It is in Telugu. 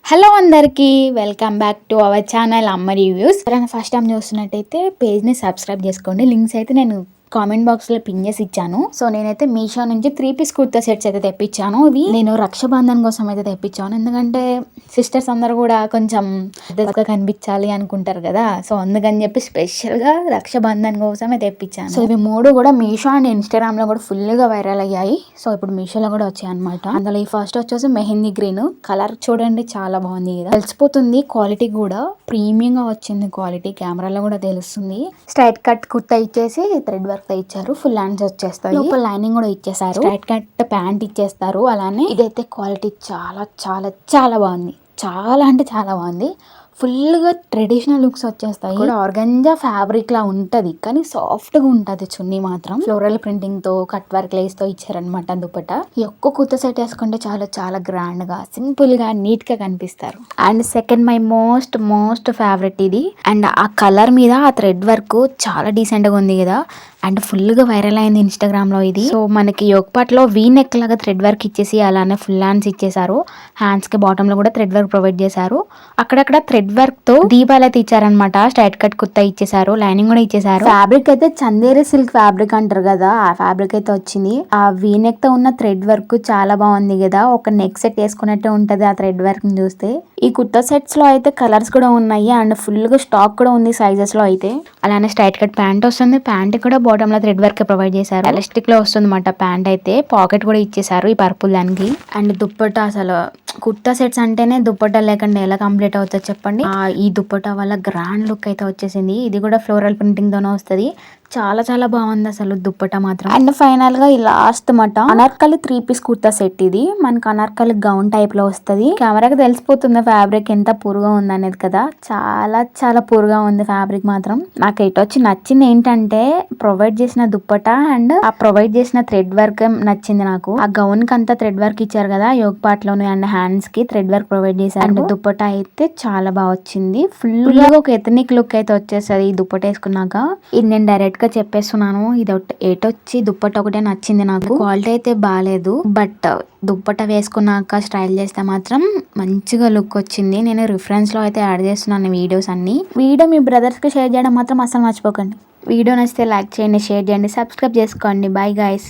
హలో అందరికీ welcome back to our channel అమ్మ రివ్యూస్. ఎవరైనా ఫస్ట్ టైం చూస్తున్నట్టయితే పేజ్ని సబ్స్క్రైబ్ చేసుకోండి. లింక్స్ అయితే నేను కామెంట్ బాక్స్లో పిన్ చేసి ఇచ్చాను. సో నేనైతే మీషో నుంచి 3 పీస్ కుర్తా సెట్స్ అయితే తెప్పించాను. ఇవి నేను రక్షాబంధన్ కోసం అయితే తెప్పించాను. ఎందుకంటే సిస్టర్స్ అందరూ కూడా కొంచెం పెద్దగా కనిపించాలి అనుకుంటారు కదా. సో అందుకని చెప్పి స్పెషల్గా రక్షాబంధన్ కోసమే తెప్పించాను. సో ఇవి 3 కూడా మీషో అండ్ ఇన్స్టాగ్రామ్లో కూడా ఫుల్గా వైరల్ అయ్యాయి. సో ఇప్పుడు మీషోలో కూడా వచ్చాయి అనమాట. అందులో ఈ ఫస్ట్ వచ్చేసి మెహందీ గ్రీన్ కలర్ చూడండి, చాలా బాగుంది కదా, తెలిసిపోతుంది. క్వాలిటీ కూడా ప్రీమియంగా వచ్చింది. క్వాలిటీ కెమెరాలో కూడా తెలుస్తుంది. స్ట్రైట్ కట్ కుర్తా ఇచ్చేసి థ్రెడ్ వర్క్ ఇచ్చారు. ఫుల్ హ్యాండ్స్ వచ్చేస్తాయి. లోపల లైనింగ్ కూడా ఇచ్చేసారు. స్ట్రైట్ కట్ ప్యాంట్ ఇచ్చేస్తారు. అలానే ఇదైతే క్వాలిటీ చాలా చాలా చాలా బాగుంది. చాలా అంటే చాలా బాగుంది. ఫుల్గా ట్రెడిషనల్ లుక్స్ వచ్చేస్తాయి. కూడా ఆర్గంజా ఫ్యాబ్రిక్ లా ఉంటది, కానీ సాఫ్ట్ గా ఉంటది. చున్నీ మాత్రం ఫ్లోరల్ ప్రింటింగ్ తో కట్ వర్క్ లేస్ తో ఇచ్చారనమాట దుపట్టా. ఈ ఒక్క కుర్తా సెట్ వేసుకుంటే చాలా చాలా గ్రాండ్ గా సింపుల్ గా నీట్ గా కనిపిస్తారు. And second my most favourite ఇది. అండ్ ఆ కలర్ మీద ఆ థ్రెడ్ వర్క్ చాలా డీసెంట్ గా ఉంది కదా. అండ్ ఫుల్ గా వైరల్ అయింది ఇన్స్టాగ్రామ్ లో ఇది. సో మనకి యోగ్ పార్ట్ లో వీ నెక్ లాగా థ్రెడ్ వర్క్ ఇచ్చేసి అలానే ఫుల్ హ్యాండ్స్ ఇచ్చేసారు. హ్యాండ్స్ కి బాటమ్ లో కూడా థ్రెడ్ వర్క్ ప్రొవైడ్ చేశారు. అక్కడక్కడ థ్రెడ్ వర్క్ తో దీపాలు అయితే ఇచ్చారనమాట. స్ట్రైట్ కట్ కుర్తా ఇచ్చేసారు. లైనింగ్ కూడా ఇచ్చేసారు. ఫ్యాబ్రిక్ అయితే చందేరి సిల్క్ ఫ్యాబ్రిక్ అంటారు కదా, ఆ ఫ్యాబ్రిక్ అయితే వచ్చింది. ఆ వీ నెక్ తో ఉన్న థ్రెడ్ వర్క్ చాలా బాగుంది కదా. ఒక నెక్ సెట్ వేసుకున్నట్టే ఉంటది ఆ థ్రెడ్ వర్క్ ని చూస్తే. ఈ కుర్తా సెట్స్ లో అయితే కలర్స్ కూడా ఉన్నాయి అండ్ ఫుల్ గా స్టాక్ కూడా ఉంది సైజెస్ లో అయితే. అలానే స్ట్రైట్ కట్ ప్యాంట్ వస్తుంది. ప్యాంట్ కూడా బాటమ్ లో థ్రెడ్ వర్క్ ప్రొవైడ్ చేశారు. ఎలాస్టిక్ లో వస్తుంది అన్నమాట ప్యాంట్ అయితే. పాకెట్ కూడా ఇచ్చేసారు ఈ పర్పుల్ దానికి. అండ్ దుప్పట్టా, అసలు కుర్తా సెట్స్ అంటేనే దుప్పట్టా లేకుండా ఎలా కంప్లీట్ అవుతుంది చెప్పండి. ఈ దుప్పట్టా వల్ల గ్రాండ్ లుక్ అయితే వచ్చేసింది. ఇది కూడా ఫ్లోరల్ ప్రింటింగ్ తోనే వస్తుంది. చాలా చాలా బాగుంది అసలు దుప్పట్టా మాత్రం. అండ్ ఫైనల్ గా ఈ లాస్ట్ మాట అనార్కలి 3 పీస్ కుర్తా సెట్. ఇది మనకు అనార్కలి గౌన్ టైప్ లో వస్తుంది. కెమెరాకి తెలిసిపోతుంది ఫ్యాబ్రిక్ ఎంత పూర్గా ఉంది అనేది కదా. చాలా చాలా పూర్గా ఉంది ఫ్యాబ్రిక్ మాత్రం. నాకు ఇటు వచ్చి నచ్చింది ఏంటంటే ప్రొవైడ్ చేసిన దుప్పట్టా అండ్ ఆ ప్రొవైడ్ చేసిన థ్రెడ్ వర్క్ నచ్చింది నాకు. ఆ గౌన్ కి అంతా థ్రెడ్ వర్క్ ఇచ్చారు కదా యోగ్ పార్ట్ లోని అండ్ హ్యాండ్స్ కి థ్రెడ్ వర్క్ ప్రొవైడ్ చేశారు. అండ్ దుప్పట్టా అయితే చాలా బాగా వచ్చింది. ఫుల్ గా ఒక ఎథనిక్ లుక్ అయితే వచ్చేస్తుంది ఈ దుప్పట్టా వేసుకున్నాక. ఇది నేను డైరెక్ట్ గా చెప్పేస్తున్నాను. ఇది ఏటొచ్చి దుప్పట్టా ఒకటే నచ్చింది నాకు. క్వాలిటీ అయితే బాగాలేదు, బట్ దుప్పట్టా వేసుకున్నాక స్టైల్ చేస్తే మాత్రం మంచిగా లుక్ వచ్చింది. నేను రిఫరెన్స్ లో అయితే యాడ్ చేస్తున్నాను వీడియోస్ అన్ని. వీడియో మీ బ్రదర్స్ కి షేర్ చేయడం మాత్రం అసలు మర్చిపోకండి. వీడియో నచ్చితే లైక్ చేయండి, షేర్ చేయండి, సబ్స్క్రైబ్ చేసుకోండి. Bye guys.